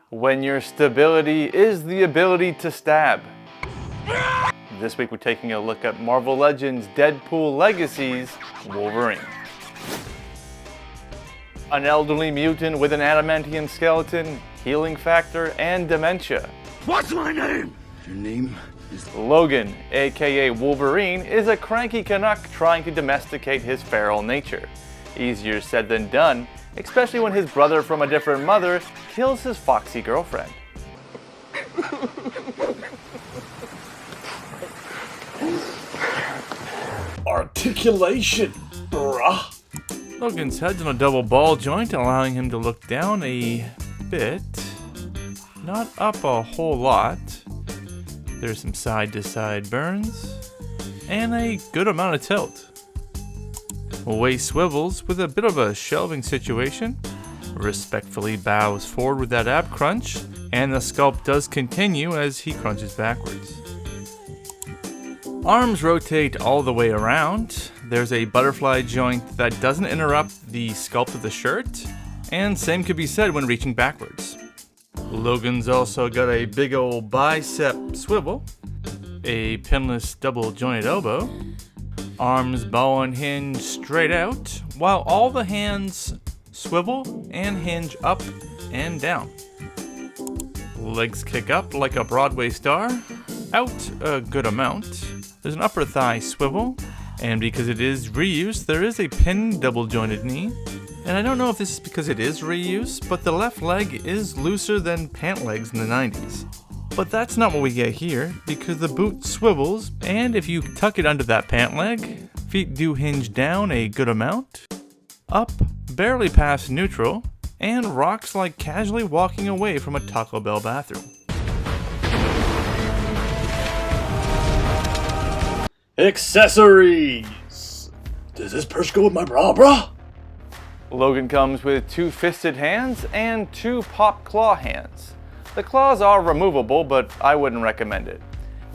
when your stability is the ability to stab. This week we're taking a look at Marvel Legends Deadpool Legacy's Wolverine. An elderly mutant with an adamantium skeleton, healing factor, and dementia. What's my name? Your name is... Logan, aka Wolverine, is a cranky Canuck trying to domesticate his feral nature. Easier said than done, especially when his brother from a different mother kills his foxy girlfriend. Articulation, bruh. Logan's head's on a double ball joint, allowing him to look down a bit. Not up a whole lot. There's some side-to-side burns, and a good amount of tilt. Waist swivels with a bit of a shelving situation, respectfully bows forward with that ab crunch, and the sculpt does continue as he crunches backwards. Arms rotate all the way around. There's a butterfly joint that doesn't interrupt the sculpt of the shirt, and same could be said when reaching backwards. Logan's also got a big old bicep swivel, a pinless double jointed elbow, arms bow and hinge straight out, while all the hands swivel and hinge up and down. Legs kick up like a Broadway star, out a good amount. There's an upper thigh swivel, and because it is reuse, there is a pinned double jointed knee. And I don't know if this is because it is reuse, but the left leg is looser than pant legs in the 90s. But that's not what we get here, because the boot swivels, and if you tuck it under that pant leg, feet do hinge down a good amount, up barely past neutral, and rocks like casually walking away from a Taco Bell bathroom. Accessories. Does this purse go with my bra, bruh? Logan comes with 2 fisted hands and 2 pop claw hands. The claws are removable, but I wouldn't recommend it.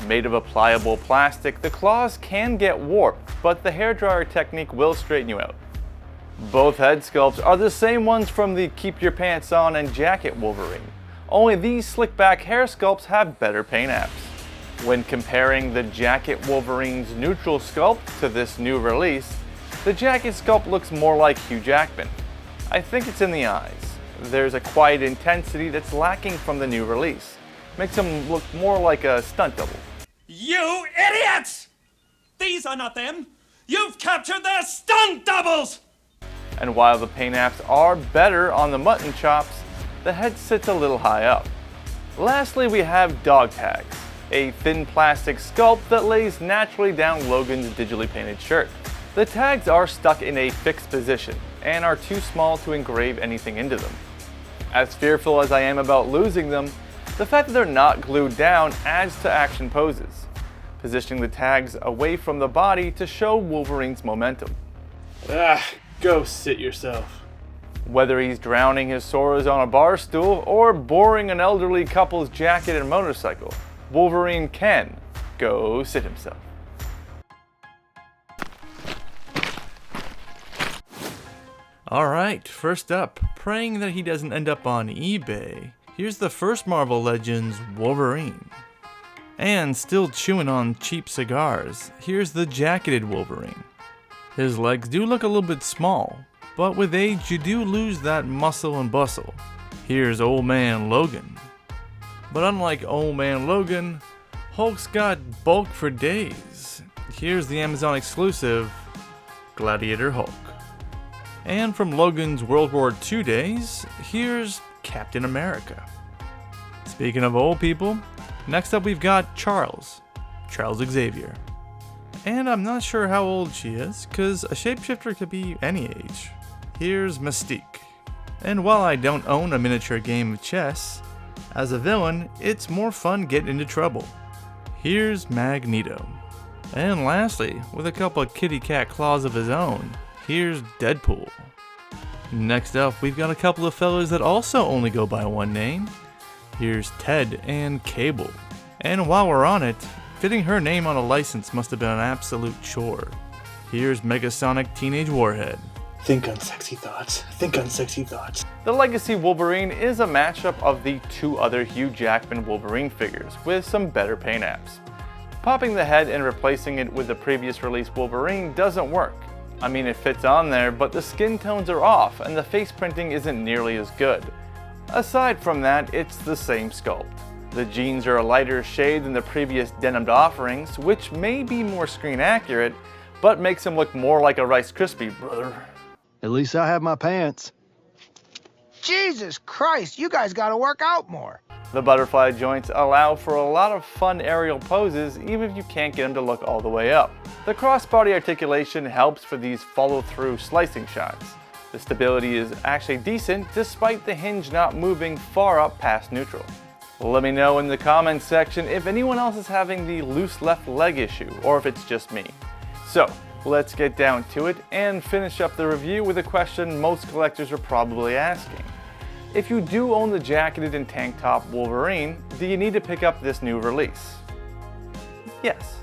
Made of a pliable plastic, the claws can get warped, but the hairdryer technique will straighten you out. Both head sculpts are the same ones from the Keep Your Pants On and Jacket Wolverine, only these slick back hair sculpts have better paint apps. When comparing the Jacket Wolverine's neutral sculpt to this new release, the jacket sculpt looks more like Hugh Jackman. I think it's in the eyes. There's a quiet intensity that's lacking from the new release. Makes him look more like a stunt double. You idiots! These are not them! You've captured their stunt doubles! And while the paint apps are better on the mutton chops, the head sits a little high up. Lastly, we have dog tags, a thin plastic sculpt that lays naturally down Logan's digitally painted shirt. The tags are stuck in a fixed position and are too small to engrave anything into them. As fearful as I am about losing them, the fact that they're not glued down adds to action poses, positioning the tags away from the body to show Wolverine's momentum. Go sit yourself. Whether he's drowning his sorrows on a bar stool or boring an elderly couple's jacket and motorcycle, Wolverine can go sit himself. Alright, first up, praying that he doesn't end up on eBay, here's the first Marvel Legends Wolverine. And still chewing on cheap cigars, here's the jacketed Wolverine. His legs do look a little bit small, but with age you do lose that muscle and bustle. Here's Old Man Logan. But unlike Old Man Logan, Hulk's got bulk for days. Here's the Amazon exclusive Gladiator Hulk. And from Logan's World War II days, here's Captain America. Speaking of old people, next up we've got Charles Xavier. And I'm not sure how old she is, cause a shapeshifter could be any age. Here's Mystique. And while I don't own a miniature game of chess, as a villain, it's more fun getting into trouble. Here's Magneto. And lastly, with a couple of kitty cat claws of his own, here's Deadpool. Next up, we've got a couple of fellas that also only go by one name. Here's Ted and Cable. And while we're on it, fitting her name on a license must have been an absolute chore. Here's Megasonic Teenage Warhead. Think unsexy thoughts. Think unsexy thoughts. The Legacy Wolverine is a mashup of the two other Hugh Jackman Wolverine figures with some better paint apps. Popping the head and replacing it with the previous release Wolverine doesn't work. I mean, it fits on there, but the skin tones are off and the face printing isn't nearly as good. Aside from that, it's the same sculpt. The jeans are a lighter shade than the previous denimed offerings, which may be more screen accurate, but makes him look more like a Rice Krispie, brother. At least I have my pants. Jesus Christ, you guys gotta work out more. The butterfly joints allow for a lot of fun aerial poses even if you can't get them to look all the way up. The crossbody articulation helps for these follow-through slicing shots. The stability is actually decent despite the hinge not moving far up past neutral. Let me know in the comments section if anyone else is having the loose left leg issue or if it's just me. So, let's get down to it and finish up the review with a question most collectors are probably asking. If you do own the jacketed and tank top Wolverine, do you need to pick up this new release? Yes.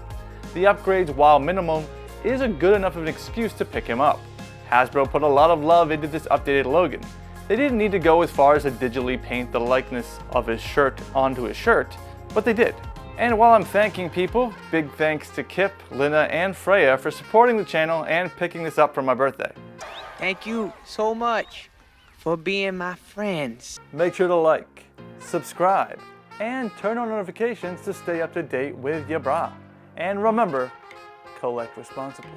The upgrades, while minimum, is a good enough of an excuse to pick him up. Hasbro put a lot of love into this updated Logan. They didn't need to go as far as to digitally paint the likeness of his shirt onto his shirt, but they did. And while I'm thanking people, big thanks to Kip, Lina, and Freya for supporting the channel and picking this up for my birthday. Thank you so much for being my friends. Make sure to like, subscribe, and turn on notifications to stay up to date with your bra. And remember, collect responsibly.